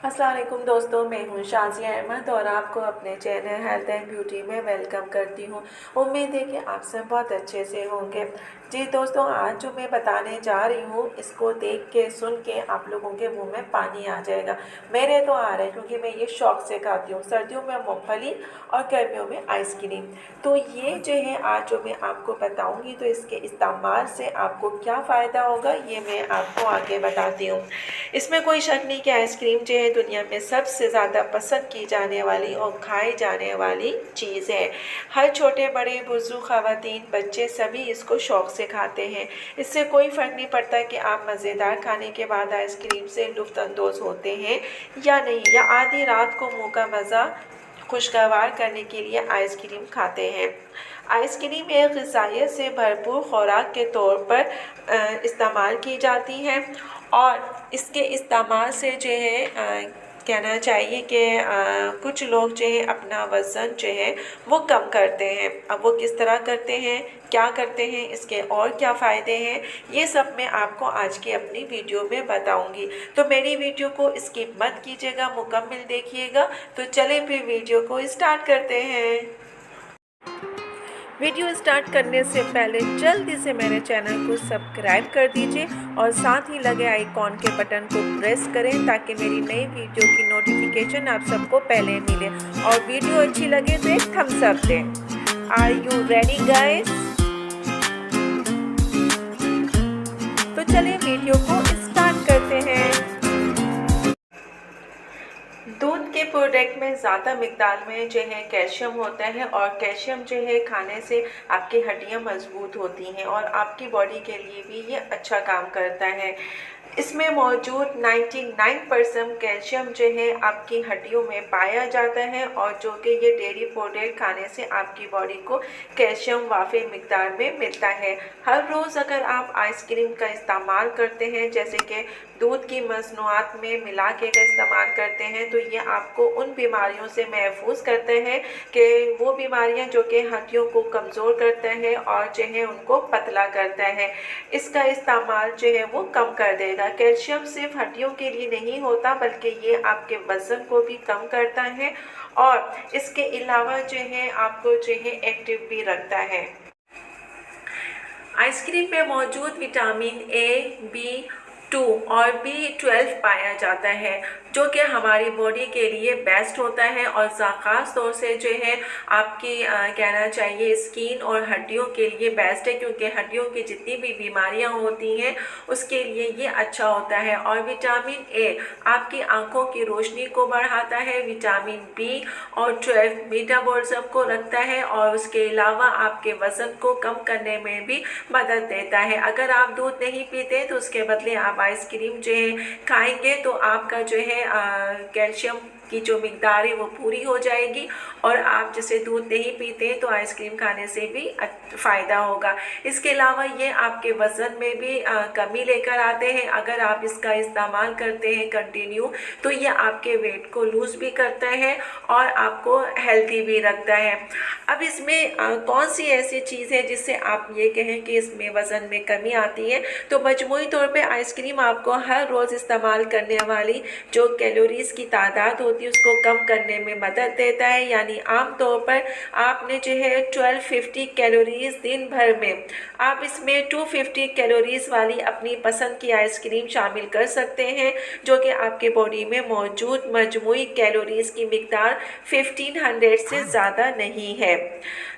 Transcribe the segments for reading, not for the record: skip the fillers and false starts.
अस्सलाम वालेकुम दोस्तों, मैं हूँ शाज़िया अहमद और आपको अपने चैनल हेल्थ एंड ब्यूटी में वेलकम करती हूँ। उम्मीद है कि आप सब बहुत अच्छे से होंगे। जी दोस्तों, आज जो मैं बताने जा रही हूँ इसको देख के सुन के आप लोगों के मुंह में पानी आ जाएगा। मेरे तो आ रहा है क्योंकि मैं ये शौक से खाती हूँ। सर्दियों में मूंगफली और गर्मियों में आइसक्रीम। तो ये जो है आज जो मैं आपको बताऊँगी तो इसके इस्तेमाल से आपको क्या फ़ायदा होगा ये मैं आपको आगे बताती हूँ। इसमें कोई शक नहीं कि आइसक्रीम जो है दुनिया में सबसे ज़्यादा पसंद की जाने वाली और खाई जाने वाली चीज़ है। हर छोटे बड़े बुजुर्ग ख़वातीन बच्चे सभी इसको शौक़ से खाते हैं। इससे कोई फ़र्क नहीं पड़ता कि आप मज़ेदार खाने के बाद आइसक्रीम से लुत्फ़अंदोज़ होते हैं या नहीं, या आधी रात को मुँह का मज़ा खुशगवार करने के लिए आइसक्रीम खाते हैं। आइसक्रीम एक ग़िज़ाइयत से भरपूर खुराक के तौर पर इस्तेमाल की जाती है और इसके इस्तेमाल से जो है कहना चाहिए कि कुछ लोग जो है अपना वज़न जो है वो कम करते हैं। अब वो किस तरह करते हैं, क्या करते हैं, इसके और क्या फ़ायदे हैं, ये सब मैं आपको आज की अपनी वीडियो में बताऊंगी। तो मेरी वीडियो को स्किप मत कीजिएगा, मुकम्मल देखिएगा। तो चले फिर वीडियो को स्टार्ट करते हैं। वीडियो स्टार्ट करने से पहले जल्दी से मेरे चैनल को सब्सक्राइब कर दीजिए और साथ ही लगे आइकॉन के बटन को प्रेस करें ताकि मेरी नई वीडियो की नोटिफिकेशन आप सबको पहले मिले। और वीडियो अच्छी लगे तो एक थम्स अप दें। Are you ready guys? तो चलिए वीडियो को स्टार्ट करते हैं। दूध के प्रोडक्ट में ज़्यादा मिकदार में जो है कैल्शियम होता है और कैल्शियम जो है खाने से आपकी हड्डियां मजबूत होती हैं और आपकी बॉडी के लिए भी ये अच्छा काम करता है। इसमें मौजूद 99% कैल्शियम जो है आपकी हड्डियों में पाया जाता है और जो कि ये डेयरी प्रोडक्ट खाने से आपकी बॉडी को कैल्शियम वाफ़ी मिकदार में मिलता है। हर रोज़ अगर आप आइसक्रीम का इस्तेमाल करते हैं, जैसे कि दूध की मसनूआत में मिला के का इस्तेमाल करते हैं, तो ये आपको उन बीमारियों से महफूज करते हैं कि वो बीमारियां जो कि हड्डियों को कमज़ोर करते हैं और जो है उनको पतला करता है। इसका इस्तेमाल जो है वो कम कर देगा। कैल्शियम सिर्फ हड्डियों के लिए नहीं होता बल्कि ये आपके वज़न को भी कम करता है और इसके अलावा जो है आपको जो है एक्टिव भी रखता है। आइसक्रीम में मौजूद विटामिन A, B2 और B12 पाया जाता है जो कि हमारी बॉडी के लिए बेस्ट होता है और ख़ास तौर से जो है आपकी कहना चाहिए स्किन और हड्डियों के लिए बेस्ट है, क्योंकि हड्डियों की जितनी भी बीमारियां होती हैं उसके लिए ये अच्छा होता है। और विटामिन A आपकी आंखों की रोशनी को बढ़ाता है। विटामिन B और 12 मेटाबॉलिज्म को रखता है और उसके अलावा आपके वज़न को कम करने में भी मदद देता है। अगर आप दूध नहीं पीते तो उसके बदले आप आइसक्रीम जो है खाएंगे तो आपका जो है कैल्शियम की जो मिकदार है वो पूरी हो जाएगी और आप जैसे दूध नहीं पीते तो आइसक्रीम खाने से भी फ़ायदा होगा। इसके अलावा ये आपके वज़न में भी कमी लेकर आते हैं। अगर आप इसका इस्तेमाल करते हैं कंटिन्यू तो ये आपके वेट को लूज़ भी करता है और आपको हेल्दी भी रखता है। अब इसमें कौन सी ऐसी चीज़ है जिससे आप ये कहें कि इसमें वज़न में कमी आती है? तो मजमूई तौर पे आइसक्रीम आपको हर रोज़ इस्तेमाल करने वाली जो कैलोरीज़ की तादाद होती है उसको कम करने में मदद देता है। यानी आम तौर पर आपने जो है 1250 कैलोरीज़ दिन भर में आप इसमें 250 कैलोरीज़ वाली अपनी पसंद की आइसक्रीम शामिल कर सकते हैं जो कि आपके बॉडी में मौजूद मजमूई कैलोरीज़ की मिकदार 1500 से ज़्यादा नहीं है।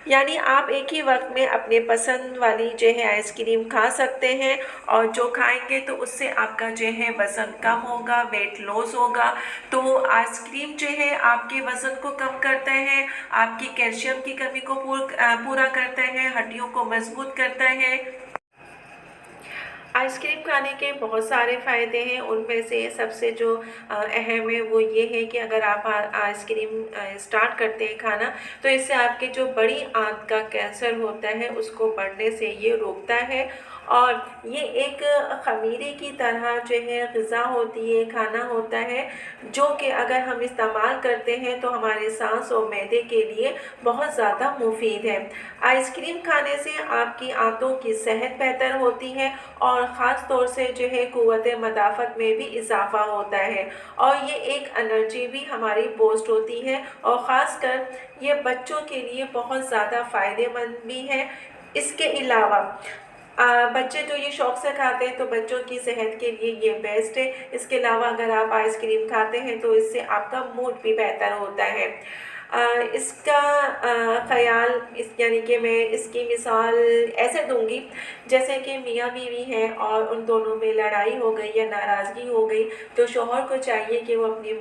यानी आप एक ही वक्त में अपने पसंद वाली जो है आइसक्रीम खा सकते हैं और जो खाएंगे तो उससे आपका जो है वज़न कम होगा, वेट लॉस होगा। तो आइसक्रीम जो है आपके वज़न को कम करता है, आपकी कैल्शियम की कमी को पूरा करता है, हड्डियों को मजबूत करता है। आइसक्रीम खाने के बहुत सारे फ़ायदे हैं, उनमें से सबसे जो अहम है वो ये है कि अगर आप आइसक्रीम स्टार्ट करते हैं खाना तो इससे आपके जो बड़ी आंत का कैंसर होता है उसको बढ़ने से ये रोकता है और ये एक ख़मीरे की तरह जो है ग़िज़ा होती है, खाना होता है, जो कि अगर हम इस्तेमाल करते हैं तो हमारे सांस और मैदे के लिए बहुत ज़्यादा मुफीद है। आइसक्रीम खाने से आपकी आंतों की सेहत बेहतर होती है और ख़ास तौर से जो है क़ुव्वत मदाफ़त में भी इजाफ़ा होता है, और ये एक एनर्जी भी हमारी बूस्ट होती है, और ख़ासकर ये बच्चों के लिए बहुत ज़्यादा फ़ायदेमंद भी है। इसके अलावा बच्चे जो ये शौक़ से खाते हैं तो बच्चों की सेहत के लिए ये बेस्ट है। इसके अलावा अगर आप आइसक्रीम खाते हैं तो इससे आपका मूड भी बेहतर होता है। इसका ख़याल इस यानी कि मैं इसकी मिसाल ऐसे दूँगी, जैसे कि मियाँ बीवी हैं और उन दोनों में लड़ाई हो गई या नाराज़गी हो गई, तो शौहर को चाहिए कि वो अपनी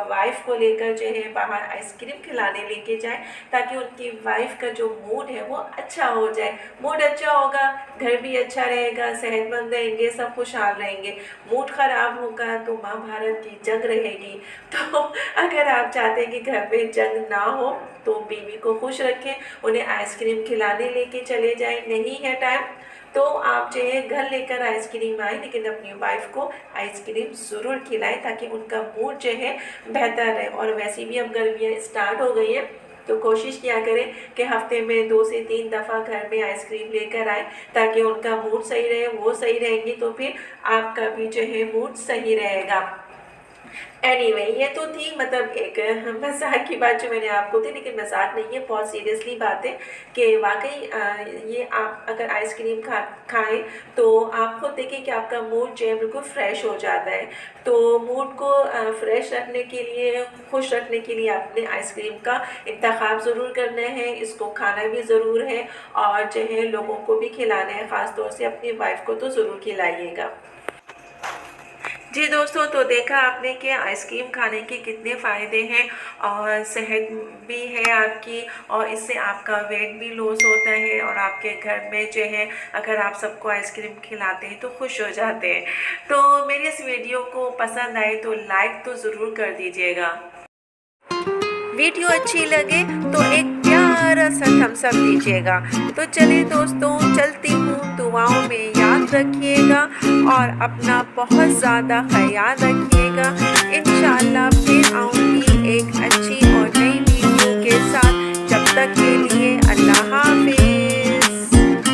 वाइफ़ को लेकर जो है बाहर आइसक्रीम खिलाने लेके जाए, ताकि उनकी वाइफ़ का जो मूड है वो अच्छा हो जाए। मूड अच्छा होगा, घर भी अच्छा रहेगा, सेहतमंद रहेंगे, सब खुशहाल रहेंगे। मूड ख़राब होगा तो महाभारत की जंग रहेगी। तो अगर आप चाहते हैं कि घर में जंग ना हो तो बीवी को खुश रखें, उन्हें आइसक्रीम खिलाने लेके चले जाएं। नहीं है टाइम तो आप जो है घर लेकर आइसक्रीम आए, लेकिन अपनी वाइफ को आइसक्रीम ज़रूर खिलाएं ताकि उनका मूड जो है बेहतर रहे। और वैसे भी अब गर्मियाँ स्टार्ट हो गई हैं तो कोशिश किया करें कि हफ्ते में 2 से 3 दफ़ा घर में आइसक्रीम लेकर आए, ताकि उनका मूड सही रहे, वो सही रहेंगी तो फिर आपका भी जो है मूड सही रहेगा। एनीवे ये तो थी मतलब एक मज़ाक की बात जो मैंने आपको दी, लेकिन मज़ाक नहीं है, बहुत सीरियसली बात है कि वाक़ई ये आप अगर आइसक्रीम खाएँ तो आप खुद देखिए कि आपका मूड जो है बिल्कुल फ्रेश हो जाता है। तो मूड को फ्रेश रखने के लिए, खुश रखने के लिए आपने आइसक्रीम का इंतख़ाब ज़रूर करना है, इसको खाना भी ज़रूर है और जो है लोगों को भी खिलाना है, ख़ास तौर से अपनी वाइफ़ को तो ज़रूर खिलाइएगा। जी दोस्तों, तो देखा आपने कि आइसक्रीम खाने के कितने फ़ायदे हैं, और सेहत भी है आपकी, और इससे आपका वेट भी लॉस होता है, और आपके घर में जो है अगर आप सबको आइसक्रीम खिलाते हैं तो खुश हो जाते हैं। तो मेरी इस वीडियो को पसंद आए तो लाइक तो ज़रूर कर दीजिएगा। वीडियो अच्छी लगे तो एक प्यारा सा थम्स अप दीजिएगा। तो चलिए दोस्तों, चलती हूँ, दुआओं में याद रखिएगा और अपना बहुत ज़्यादा ख्याल रखिएगा। इंशाअल्लाह फिर आऊँगी एक